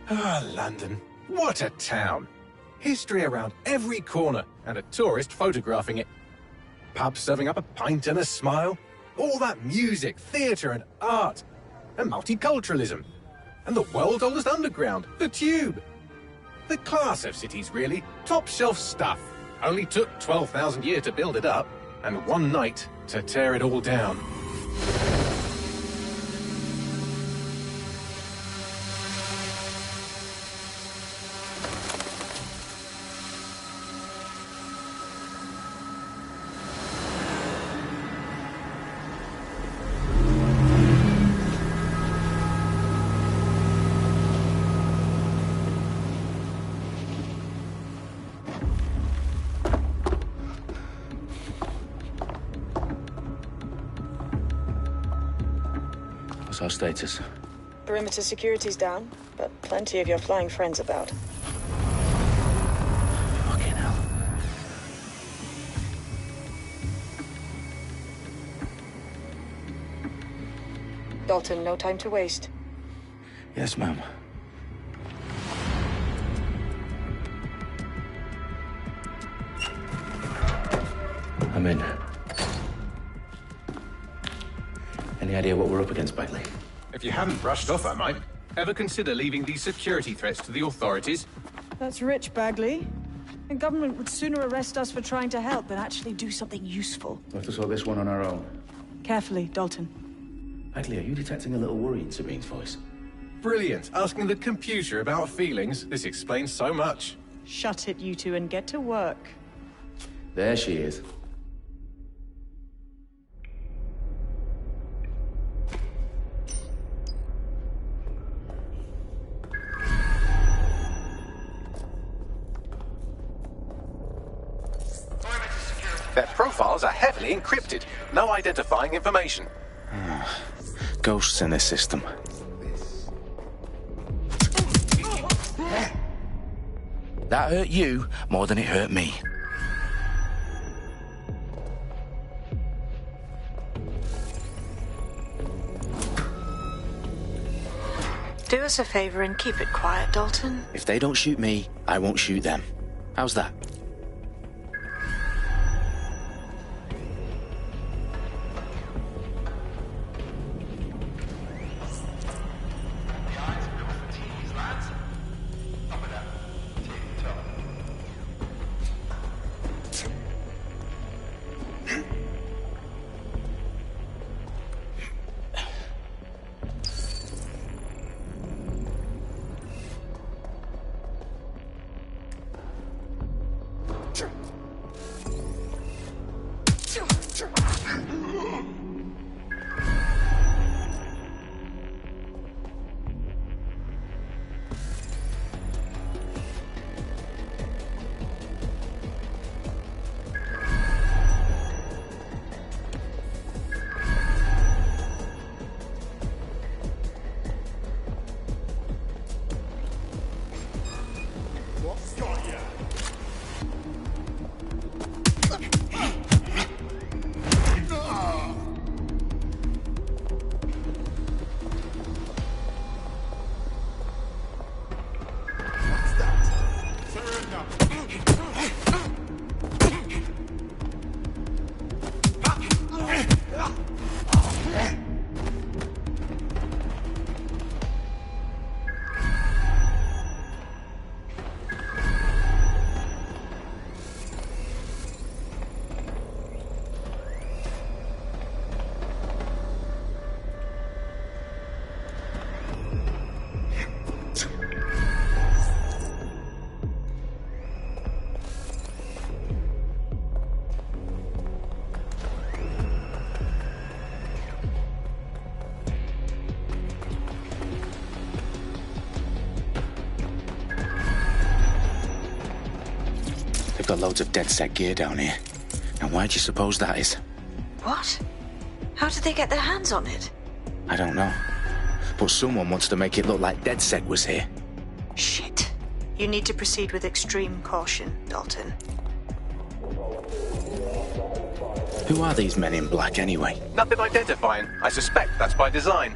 Ah, London. What a town. History around every corner, and a tourist photographing it. Pubs serving up a pint and a smile. All that music, theatre and art. And multiculturalism. And the world's oldest underground, the Tube. The class of cities, really. Top shelf stuff. Only took 12,000 years to build it up, and one night to tear it all down. What's our status? Perimeter security's down, but plenty of your flying friends about. Fucking hell. Dalton, no time to waste. Yes, ma'am. I'm in. Any idea what we're up against, Bagley? If you hadn't brushed off, I might. Ever consider leaving these security threats to the authorities? That's rich, Bagley. The government would sooner arrest us for trying to help than actually do something useful. We'll have to sort this one on our own. Carefully, Dalton. Bagley, are you detecting a little worry in Sabine's voice? Brilliant. Asking the computer about feelings. This explains so much. Shut it, you two, and get to work. There she is. Their profiles are heavily encrypted. No identifying information. Ghosts in this system. That hurt you more than it hurt me. Do us a favor and keep it quiet, Dalton. If they don't shoot me, I won't shoot them. How's that? Got loads of dead-set gear down here. And why do you suppose that is? What? How did they get their hands on it? I don't know. But someone wants to make it look like DedSec was here. Shit. You need to proceed with extreme caution, Dalton. Who are these men in black anyway? Nothing identifying. I suspect that's by design.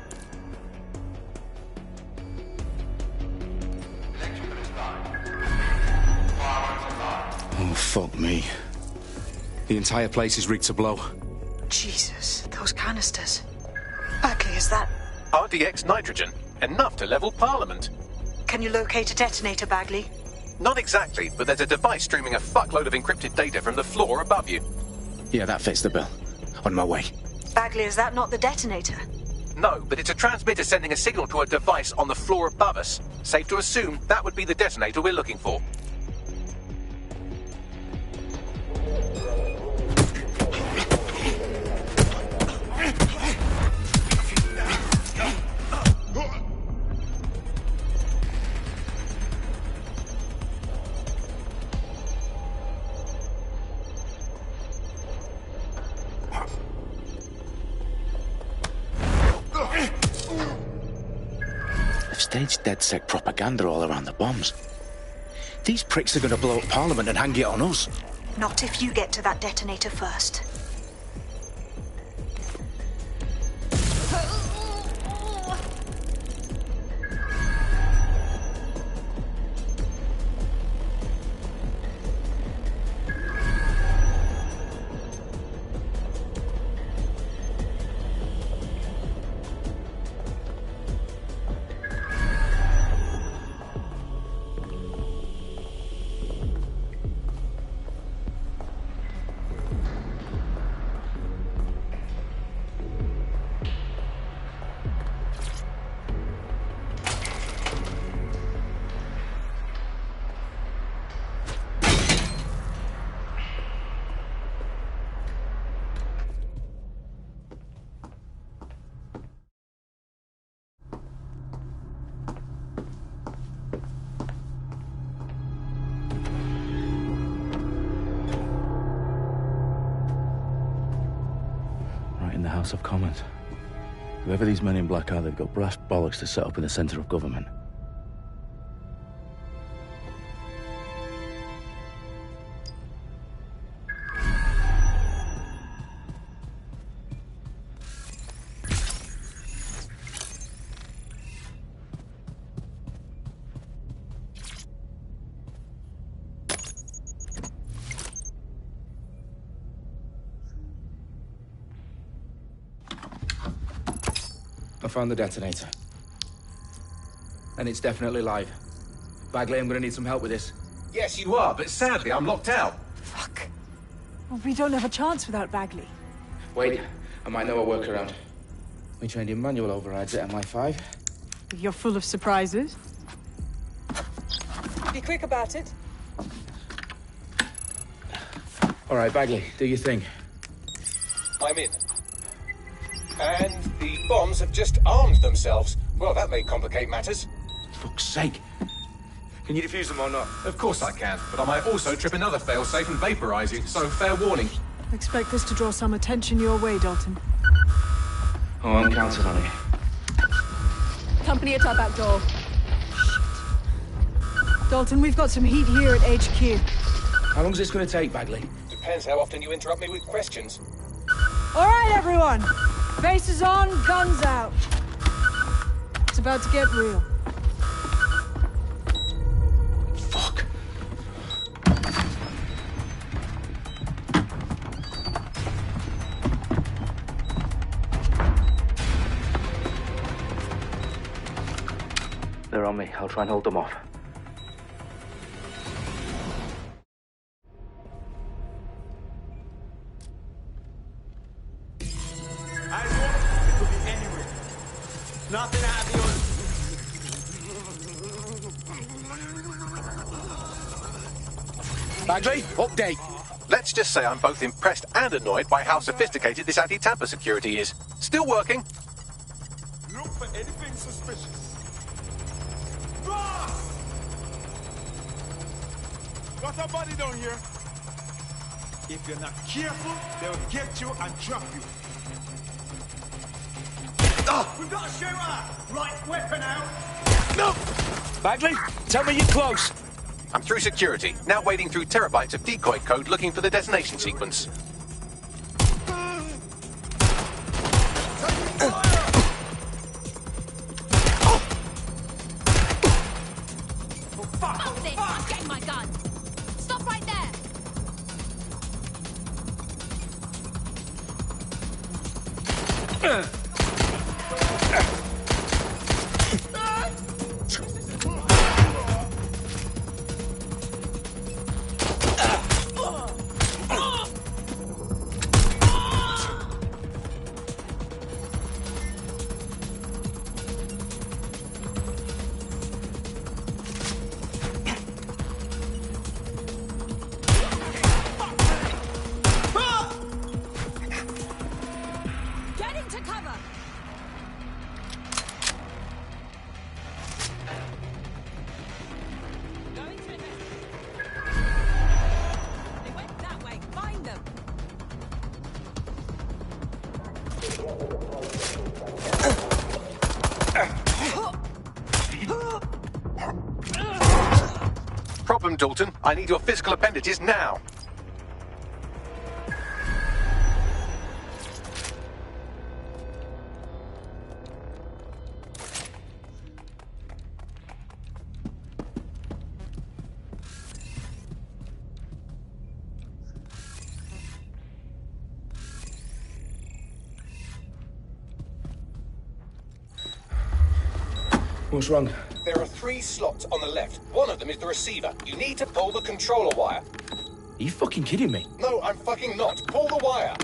fuck me. The entire place is rigged to blow. Jesus, those canisters. Bagley, is that... RDX nitrogen. Enough to level Parliament. Can you locate a detonator, Bagley? Not exactly, but there's a device streaming a fuckload of encrypted data from the floor above you. Yeah, that fits the bill. On my way. Bagley, is that not the detonator? No, but it's a transmitter sending a signal to a device on the floor above us. Safe to assume that would be the detonator we're looking for. Staged DedSec propaganda all around the bombs. These pricks are going to blow up Parliament and hang it on us. Not if you get to that detonator first. In the House of Commons. Whoever these men in black are, they've got brass bollocks to set up in the centre of government. I found the detonator. And it's definitely live. Bagley, I'm gonna need some help with this. Yes, you are, but sadly I'm locked out. Fuck. Well, we don't have a chance without Bagley. Wait, I might know a workaround. We trained in manual overrides at MI5. You're full of surprises. Be quick about it. All right, Bagley, do your thing. I'm in. And the bombs have just armed themselves. Well, that may complicate matters. Fuck's sake. Can you defuse them or not? Of course I can, but I might also trip another failsafe and vaporize you, so fair warning. Expect this to draw some attention your way, Dalton. Oh, I'm counting on it. Company at our back door. Shit. Dalton, we've got some heat here at HQ. How long is this going to take, Bagley? Depends how often you interrupt me with questions. All right, everyone. Faces on, guns out. It's about to get real. Fuck. They're on me. I'll try and hold them off. Nothing out of yours. Bagley, update. Let's just say I'm both impressed and annoyed by how sophisticated this anti-tamper security is. Still working. Look for anything suspicious. Boss! Got a body down here. If you're not careful, they'll get you and drop you. Oh. We've got a shooter! Right weapon out! No! Bagley, tell me you're close. I'm through security, now wading through terabytes of decoy code looking for the detonation sequence. Stop this! I'm getting my gun! Stop right there! Problem, Dalton. I need your physical appendages now. What's wrong? There are 3 slots on the left. One of them is the receiver. You need to pull the controller wire. Are you fucking kidding me? No, I'm fucking not. Pull the wire.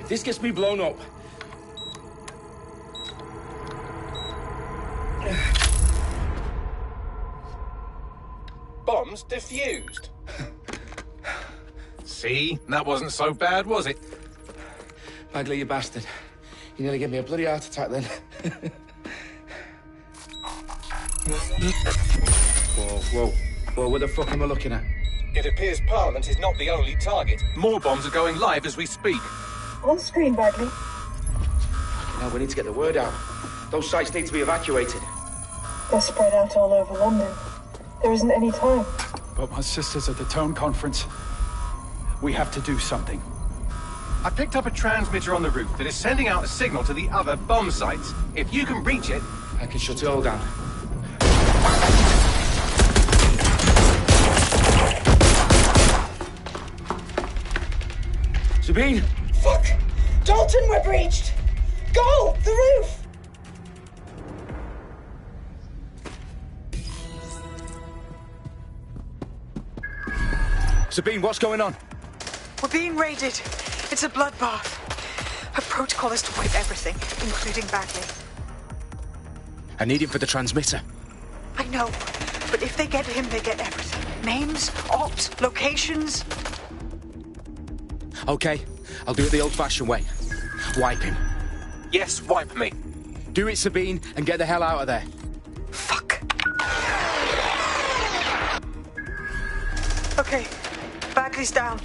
If this gets me blown up... Bombs defused. See? That wasn't so bad, was it? Bagley, you bastard. You nearly gave me a bloody heart attack then. Whoa, what the fuck am I looking at? It appears Parliament is not the only target. More bombs are going live as we speak. On screen, Bagley. Now we need to get the word out. Those sites need to be evacuated. They're spread out all over London. There isn't any time. But my sister's at the town conference. We have to do something. I picked up a transmitter on the roof that is sending out a signal to the other bomb sites. If you can reach it... I can shut it all down. Sabine! Fuck! Dalton, we're breached! Go! The roof! Sabine, what's going on? We're being raided. It's a bloodbath. Her protocol is to wipe everything, including Bagley. I need him for the transmitter. I know, but if they get him, they get everything. Names, ops, locations. Okay, I'll do it the old-fashioned way. Wipe him. Yes, wipe me. Do it, Sabine, and get the hell out of there. Fuck. Okay, Bagley's down.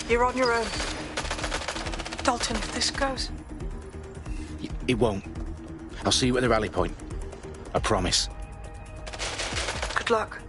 You're on your own. Dalton, if this goes... It won't. I'll see you at the rally point. I promise. Good luck.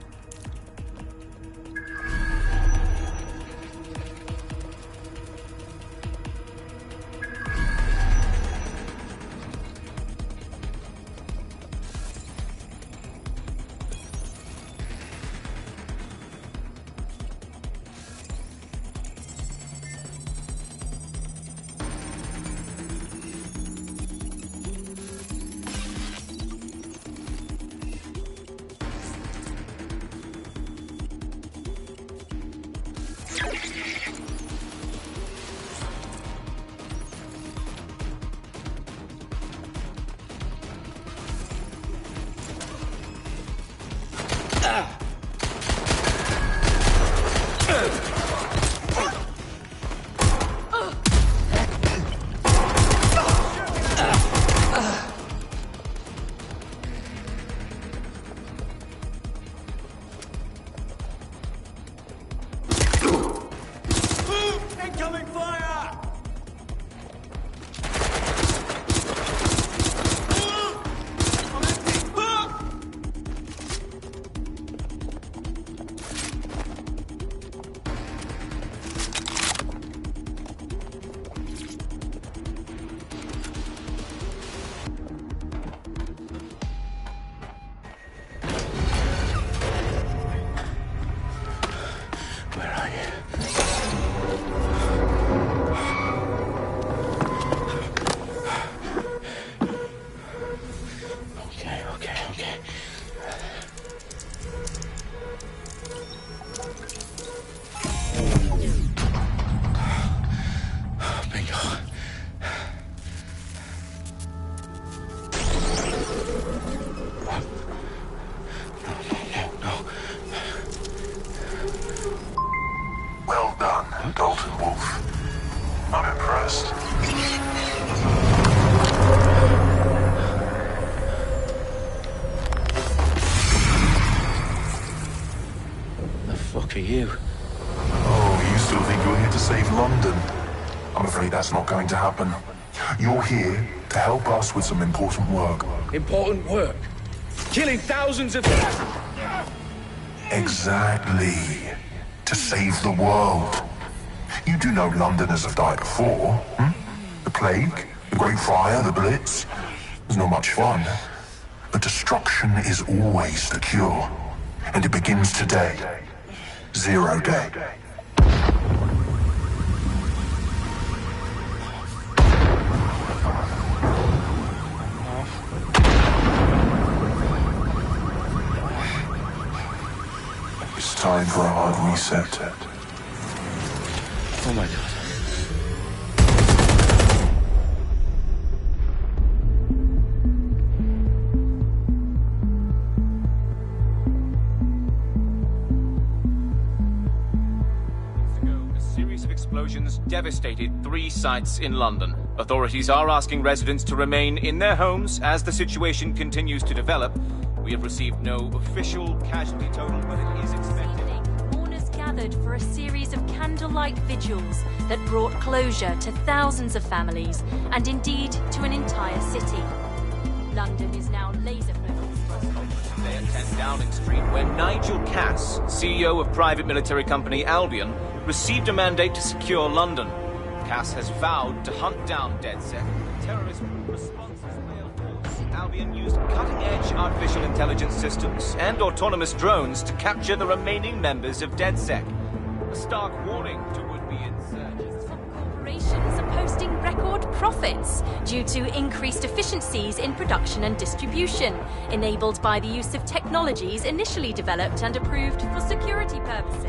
you? Oh, you still think you're here to save London? I'm afraid that's not going to happen. You're here to help us with some important work. Important work? Killing thousands of... Exactly. To save the world. You do know Londoners have died before, hmm? The Plague, the Great Fire, the Blitz. It's not much fun. But destruction is always the cure. And it begins today. 0 day. It's time for a hard reset. Oh my God. Explosions devastated 3 sites in London. Authorities are asking residents to remain in their homes as the situation continues to develop. We have received no official casualty total, but it is expected. Mourners gathered for a series of candlelight vigils that brought closure to thousands of families and indeed to an entire city. London is now laser-focused. Today at 10 Downing Street, where Nigel Cass, CEO of private military company Albion, received a mandate to secure London. Cass has vowed to hunt down DedSec. Terrorist responses failed. Albion used cutting-edge artificial intelligence systems and autonomous drones to capture the remaining members of DedSec. A stark warning to would-be insurgents. Corporations are posting record profits due to increased efficiencies in production and distribution, enabled by the use of technologies initially developed and approved for security purposes.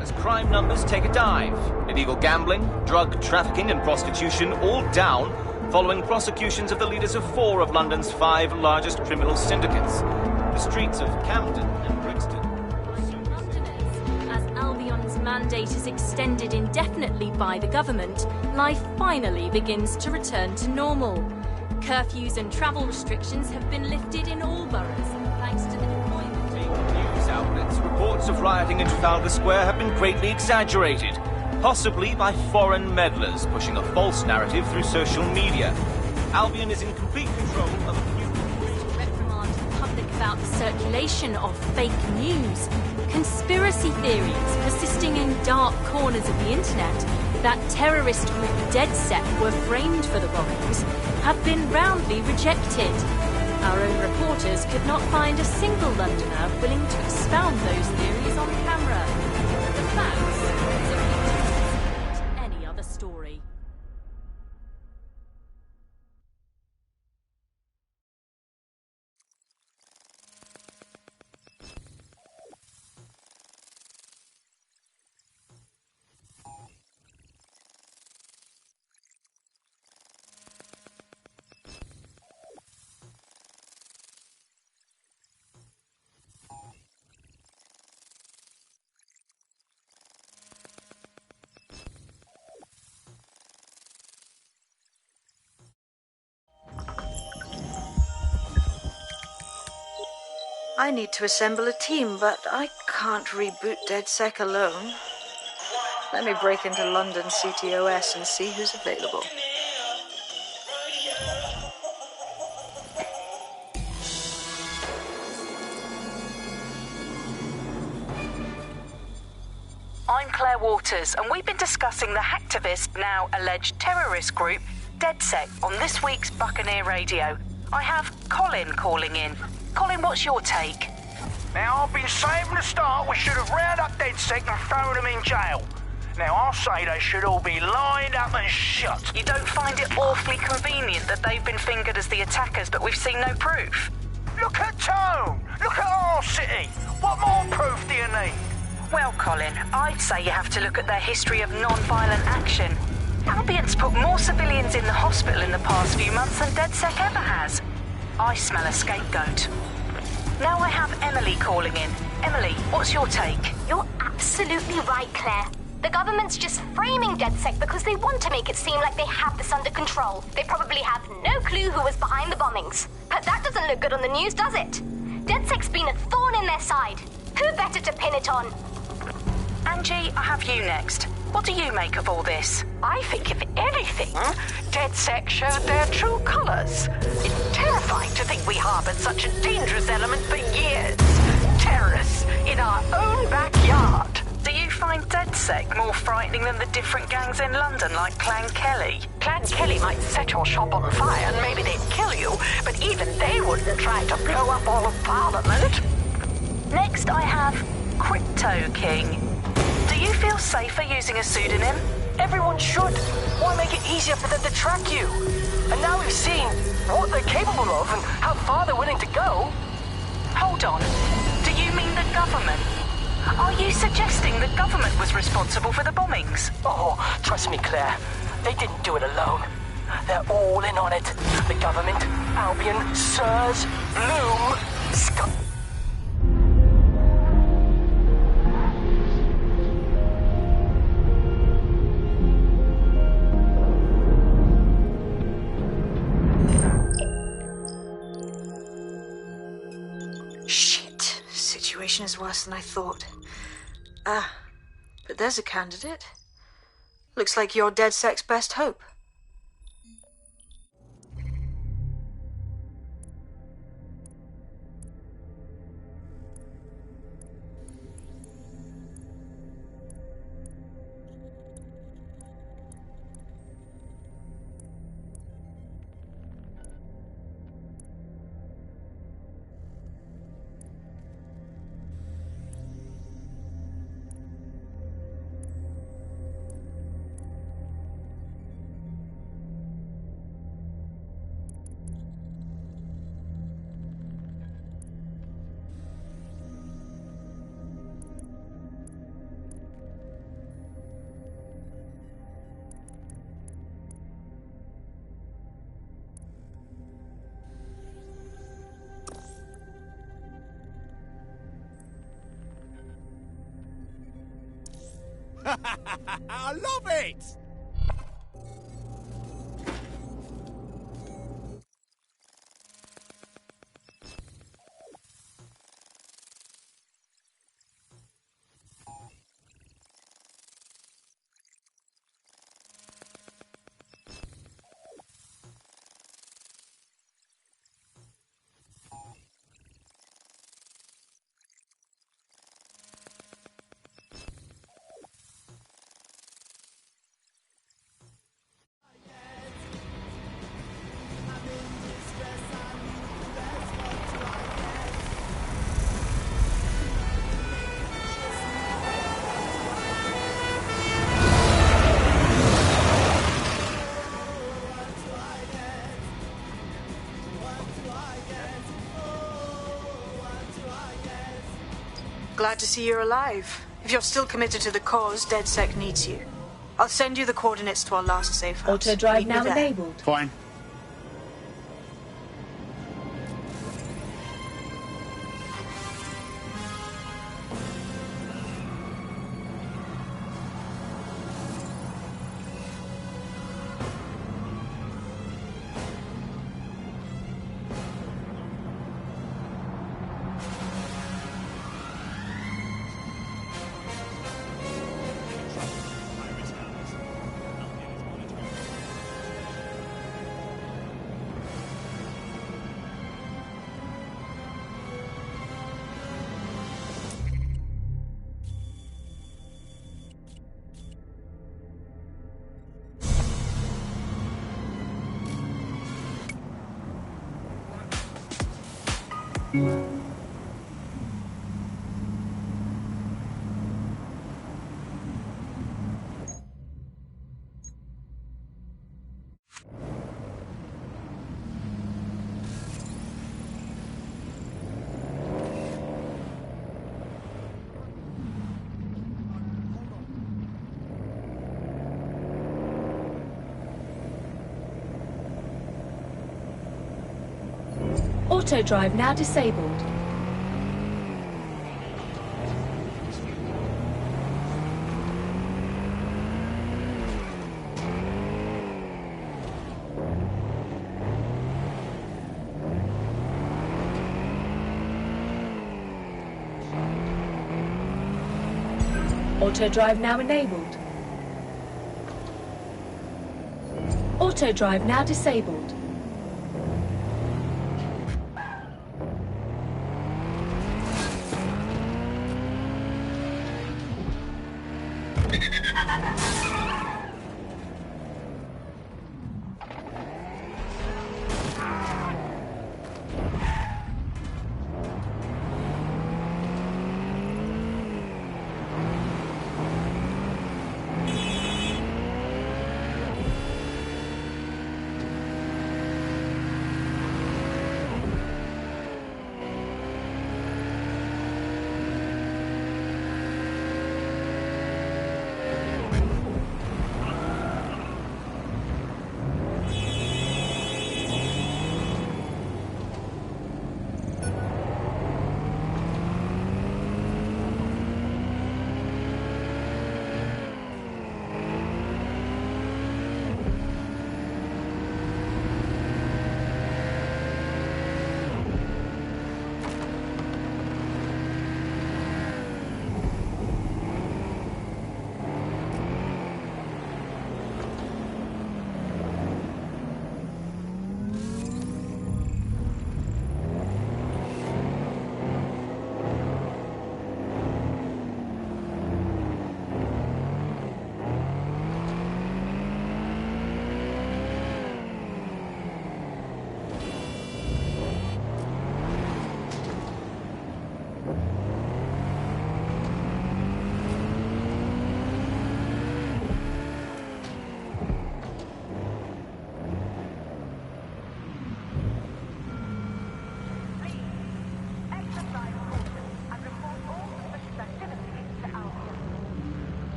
As crime numbers take a dive. Illegal gambling, drug trafficking and prostitution all down following prosecutions of the leaders of 4 of London's 5 largest criminal syndicates. The streets of Camden and Brixton. Londoners, as Albion's mandate is extended indefinitely by the government, life finally begins to return to normal. Curfews and travel restrictions have been lifted in all boroughs, thanks to the deployment. News outlets, reports of rioting in Trafalgar Square have been greatly exaggerated, possibly by foreign meddlers pushing a false narrative through social media. Albion is in complete control of a few... To reprimand the public about the circulation of fake news, conspiracy theories persisting in dark corners of the internet that terrorist group DedSec were framed for the bombings have been roundly rejected. Our own reporters could not find a single Londoner willing to expound those theories on camera. The facts simply don't support any other story. I need to assemble a team, but I can't reboot DedSec alone. Let me break into London CTOS and see who's available. I'm Claire Waters, and we've been discussing the hacktivist, now alleged terrorist group, DedSec, on this week's Buccaneer Radio. I have Colin calling in. Colin, what's your take? Now, I've been saying from the start we should have rounded up DedSec and thrown them in jail. Now, I'll say they should all be lined up and shot. You don't find it awfully convenient that they've been fingered as the attackers, but we've seen no proof? Look at Tone! Look at our city! What more proof do you need? Well, Colin, I'd say you have to look at their history of non-violent action. Albion's put more civilians in the hospital in the past few months than DedSec ever has. I smell a scapegoat. Now I have Emily calling in. Emily, what's your take? You're absolutely right, Claire. The government's just framing DedSec because they want to make it seem like they have this under control. They probably have no clue who was behind the bombings. But that doesn't look good on the news, does it? DedSec's been a thorn in their side. Who better to pin it on? Angie, I have you next. What do you make of all this? I think, if anything, DedSec showed their true colors. It's terrifying to think we harbored such a dangerous element for years. Terrorists in our own backyard. Do you find DedSec more frightening than the different gangs in London, like Clan Kelly? Clan Kelly might set your shop on fire and maybe they'd kill you, but even they wouldn't try to blow up all of Parliament. Next, I have Crypto King. Do you feel safer using a pseudonym? Everyone should. Why make it easier for them to track you? And now we've seen what they're capable of and how far they're willing to go. Hold on. Do you mean the government? Are you suggesting the government was responsible for the bombings? Oh, trust me, Claire. They didn't do it alone. They're all in on it. The government, Albion, Sirs, Loom, Scott. Shit. Situation is worse than I thought. But there's a candidate. Looks like you're DedSec's best hope. I love it! Glad to see you're alive. If you're still committed to the cause, DedSec needs you. I'll send you the coordinates to our last safe house. Auto drive Meet me now there. enabled. Fine. Auto drive now disabled. Auto drive now enabled. Auto drive now disabled.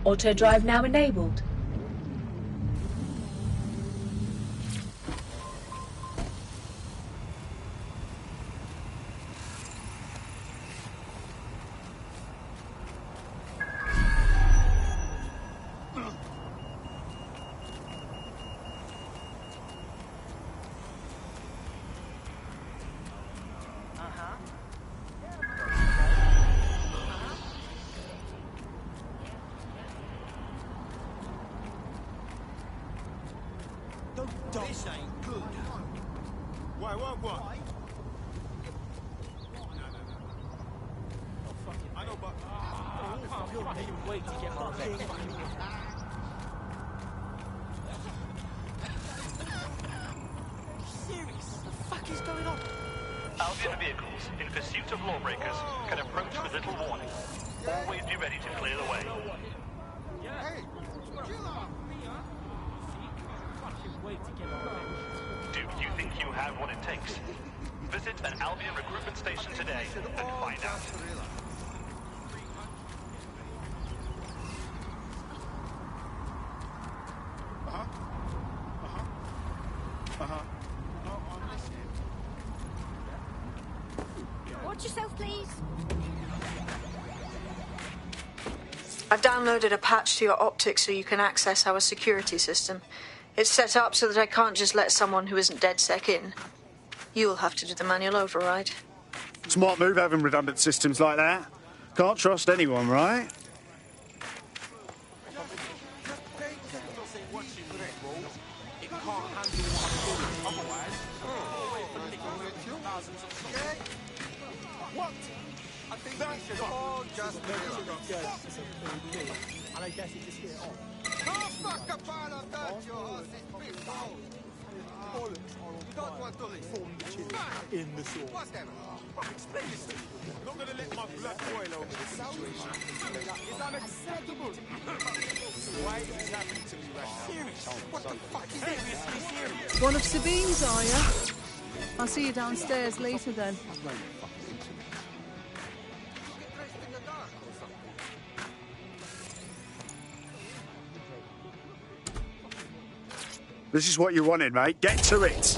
Auto drive now enabled. This ain't good. Why, what? I know, but... I can't wait to get my revenge. Serious? What the fuck is going on? Albion vehicles in pursuit of lawbreakers can approach with little warning. Always be ready to clear the way. Hey, chill out. Do you think you have what it takes? Visit an Albion recruitment station today and find out. Watch yourself, please. I've downloaded a patch to your optics so you can access our security system. It's set up so that I can't just let someone who isn't DedSec in. You'll have to do the manual override. Smart move having redundant systems like that. Can't trust anyone, right? What? I think that's all just and I guess it just hit on. You don't want to reform the chili in the sauce. What's that? Explain this to me. I'm not going to let my blood boil over this situation. It's unacceptable. Why is this happening to me right now? Serious? What the fuck is this? Seriously serious? One of Sabine's, are you? I'll see you downstairs later then. This is what you wanted, mate. Get to it.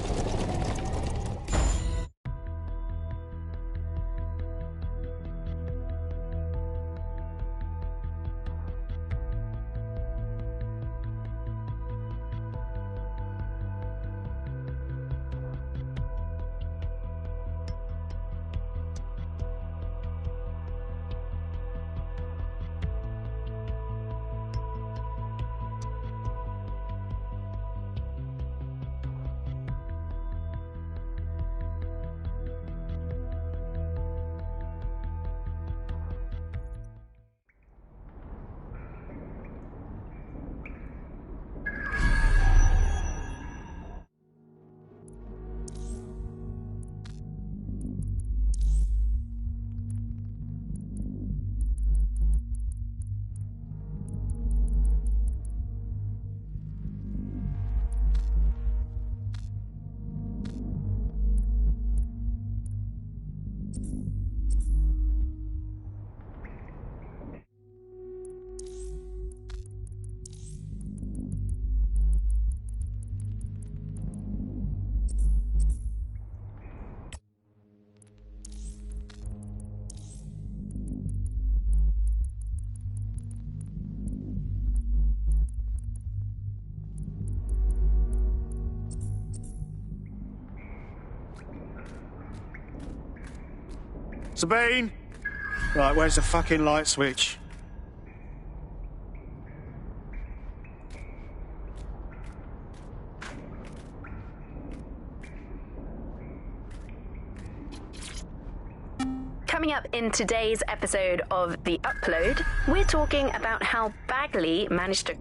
Sabine! Right, where's the fucking light switch? Coming up in today's episode of The Upload, we're talking about how Bagley managed to...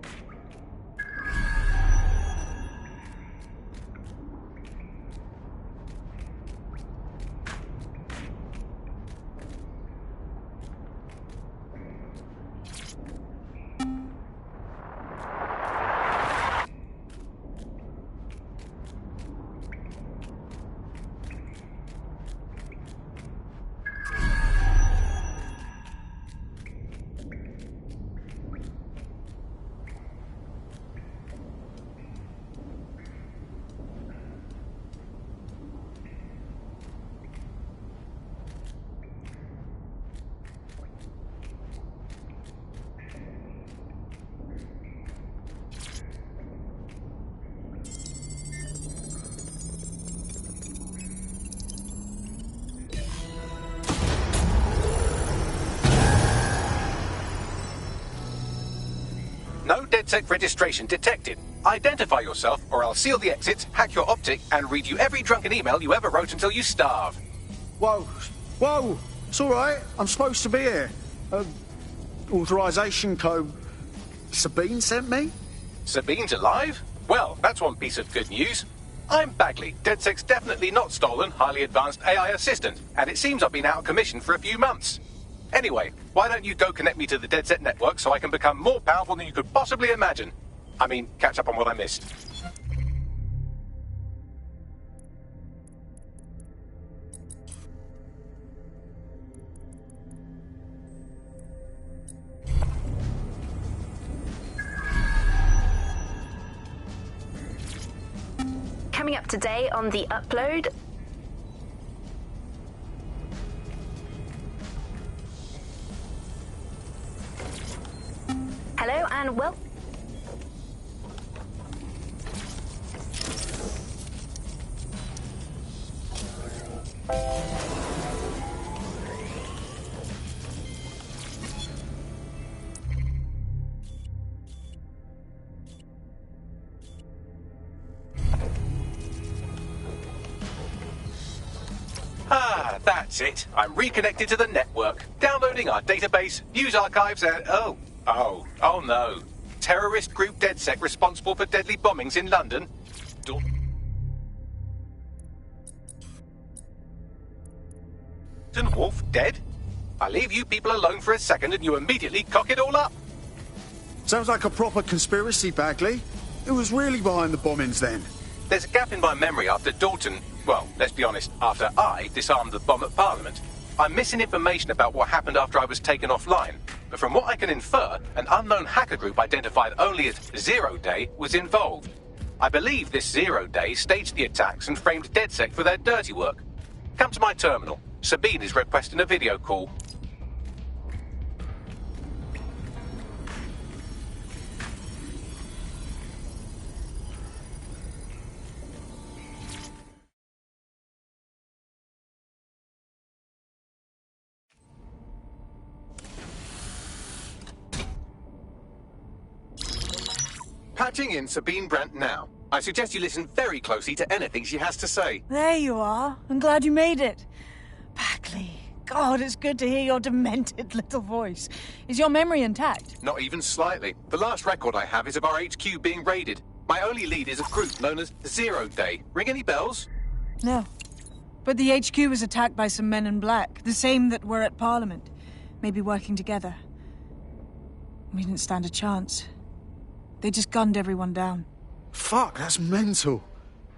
No DedSec registration detected. Identify yourself, or I'll seal the exits, hack your optic, and read you every drunken email you ever wrote until you starve. Whoa, whoa, it's all right. I'm supposed to be here. Authorization code Sabine sent me? Sabine's alive? Well, that's one piece of good news. I'm Bagley, DedSec's definitely not stolen, highly advanced AI assistant, and it seems I've been out of commission for a few months. Anyway, why don't you go connect me to the DedSec network so I can become more powerful than you could possibly imagine? I mean, catch up on what I missed. Coming up today on The Upload... Hello and welcome. Ah, that's it. I'm reconnected to the network, downloading our database, news archives, and oh no. Terrorist group DedSec responsible for deadly bombings in London. Dalton Wolf dead? I leave you people alone for a second and you immediately cock it all up. Sounds like a proper conspiracy, Bagley. Who was really behind the bombings then? There's a gap in my memory after Dalton, well, let's be honest, after I disarmed the bomb at Parliament. I'm missing information about what happened after I was taken offline. But from what I can infer, an unknown hacker group identified only as Zero Day was involved. I believe this Zero Day staged the attacks and framed DedSec for their dirty work. Come to my terminal. Sabine is requesting a video call. Patching in Sabine Brandt now. I suggest you listen very closely to anything she has to say. There you are. I'm glad you made it. Bagley, God, it's good to hear your demented little voice. Is your memory intact? Not even slightly. The last record I have is of our HQ being raided. My only lead is a group known as Zero Day. Ring any bells? No. But the HQ was attacked by some men in black, the same that were at Parliament. Maybe working together. We didn't stand a chance. They just gunned everyone down. Fuck, that's mental.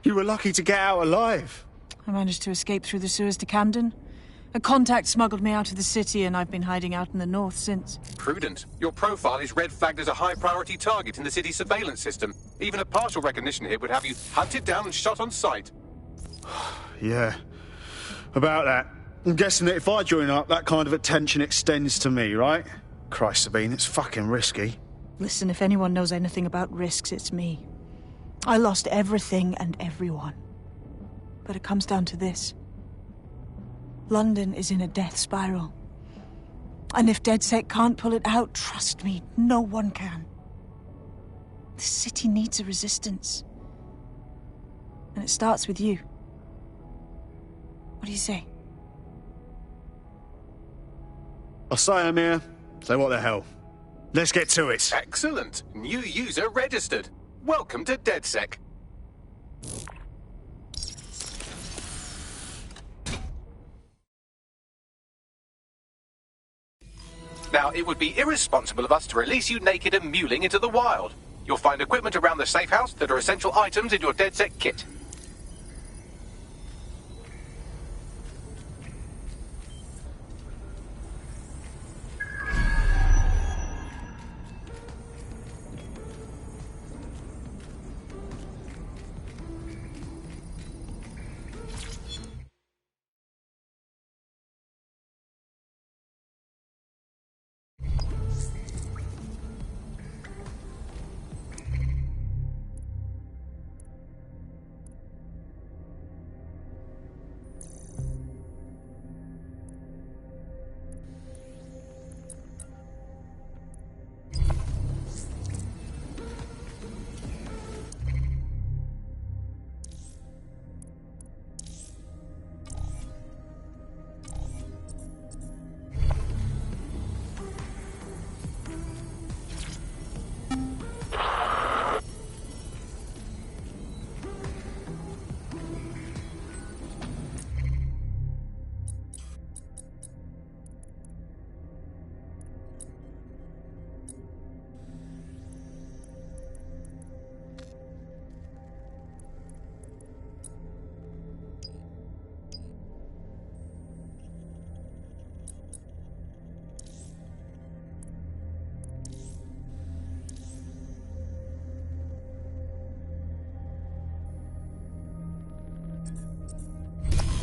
You were lucky to get out alive. I managed to escape through the sewers to Camden. A contact smuggled me out of the city and I've been hiding out in the north since. Prudent. Your profile is red flagged as a high-priority target in the city's surveillance system. Even a partial recognition hit would have you hunted down and shot on sight. Yeah, about that. I'm guessing that if I join up, that kind of attention extends to me, right? Christ, Sabine, it's fucking risky. Listen, if anyone knows anything about risks, it's me. I lost everything and everyone. But it comes down to this. London is in a death spiral. And if DedSec can't pull it out, trust me, no one can. The city needs a resistance. And it starts with you. What do you say? I say I'm here. So what the hell? Let's get to it. Excellent. New user registered. Welcome to DedSec. Now, it would be irresponsible of us to release you naked and mewling into the wild. You'll find equipment around the safe house that are essential items in your DedSec kit.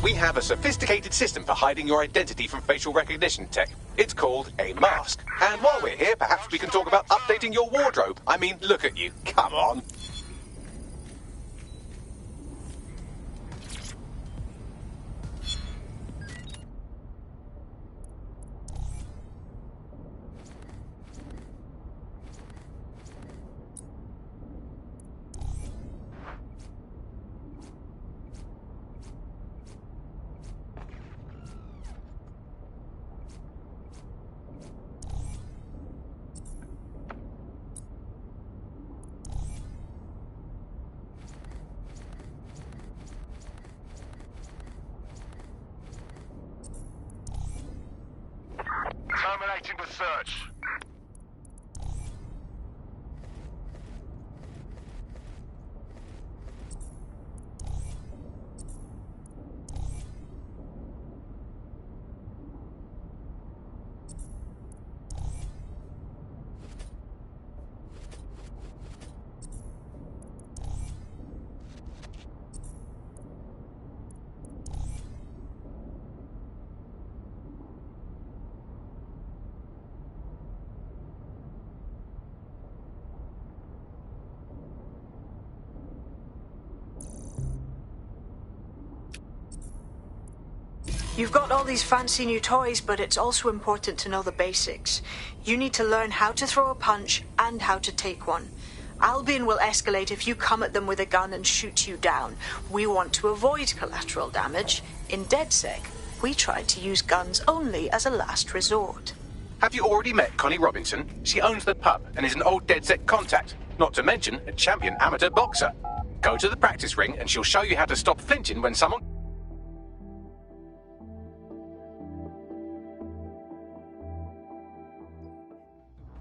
We have a sophisticated system for hiding your identity from facial recognition tech. It's called a mask. And while we're here, perhaps we can talk about updating your wardrobe. I mean, look at you. Come on. Terminating the search. You've got all these fancy new toys, but it's also important to know the basics. You need to learn how to throw a punch and how to take one. Albion will escalate if you come at them with a gun and shoot you down. We want to avoid collateral damage. In DedSec, we try to use guns only as a last resort. Have you already met Connie Robinson? She owns the pub and is an old DedSec contact, not to mention a champion amateur boxer. Go to the practice ring and she'll show you how to stop flinching when someone...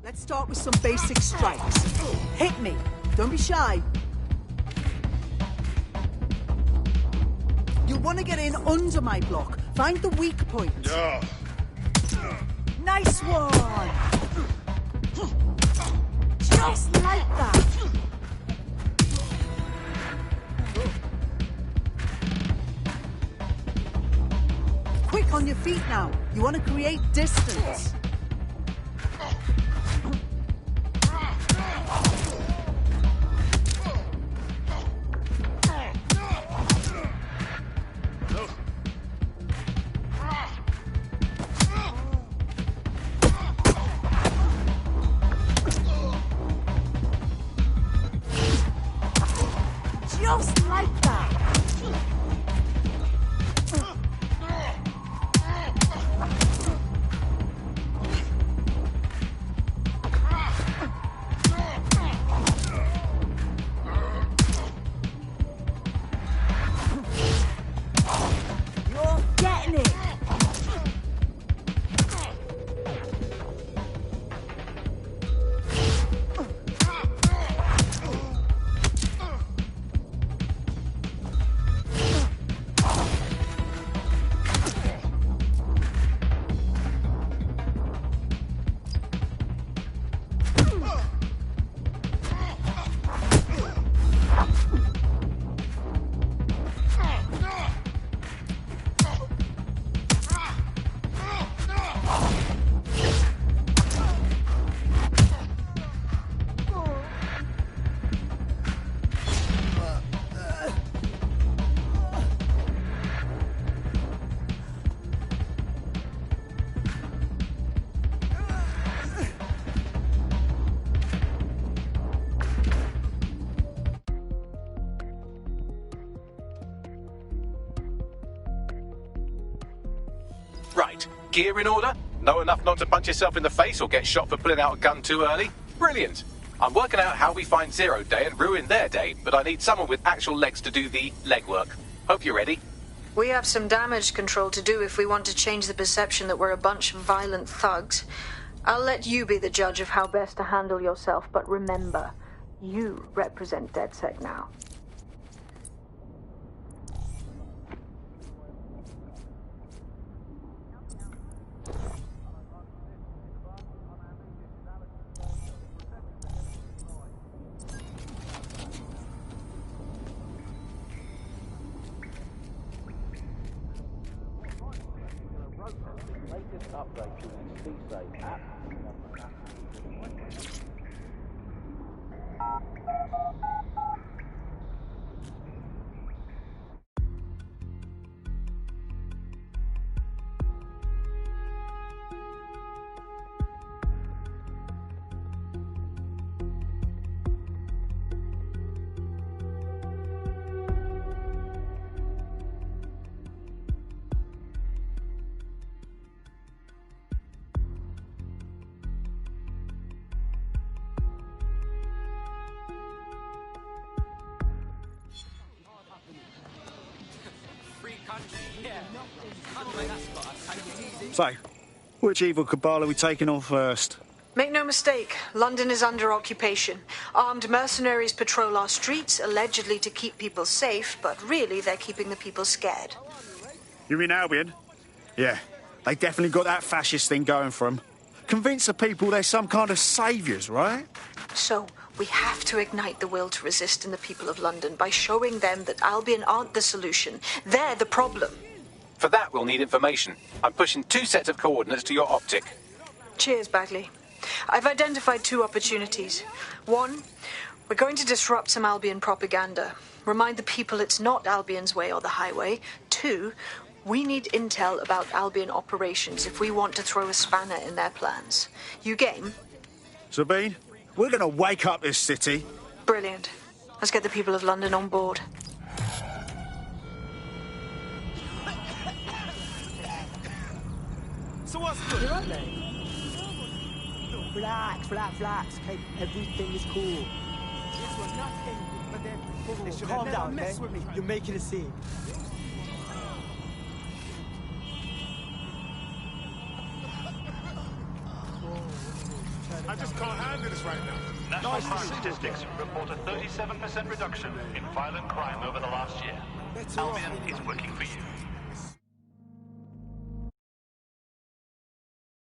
Let's start with some basic strikes. Hit me. Don't be shy. You'll want to get in under my block. Find the weak point. Nice one! Just like that. Quick on your feet now. You want to create distance. Just like that. You're getting it. Right, gear in order? Know enough not to punch yourself in the face or get shot for pulling out a gun too early? Brilliant. I'm working out how we find Zero Day and ruin their day, but I need someone with actual legs to do the legwork. Hope you're ready. We have some damage control to do if we want to change the perception that we're a bunch of violent thugs. I'll let you be the judge of how best to handle yourself, but remember, you represent DedSec now. So, which evil cabal are we taking on first? Make no mistake, London is under occupation. Armed mercenaries patrol our streets, allegedly to keep people safe, but really they're keeping the people scared. You mean Albion? Yeah, they definitely got that fascist thing going for them. Convince the people they're some kind of saviours, right? So, we have to ignite the will to resist in the people of London by showing them that Albion aren't the solution. They're the problem. For that, we'll need information. I'm pushing 2 sets of coordinates to your optic. Cheers, Bagley. I've identified 2 opportunities. 1, we're going to disrupt some Albion propaganda. Remind the people it's not Albion's way or the highway. 2, we need intel about Albion operations if we want to throw a spanner in their plans. You game? Sabine, we're going to wake up this city. Brilliant. Let's get the people of London on board. So what's good? You're right there. Relax, okay? Everything is cool. This was nothing, but then they should Calm have never down, messed okay? with me. You're making a scene. I just can't handle this right now. National crime statistics report a 37% reduction in violent crime over the last year. Albion is working for you.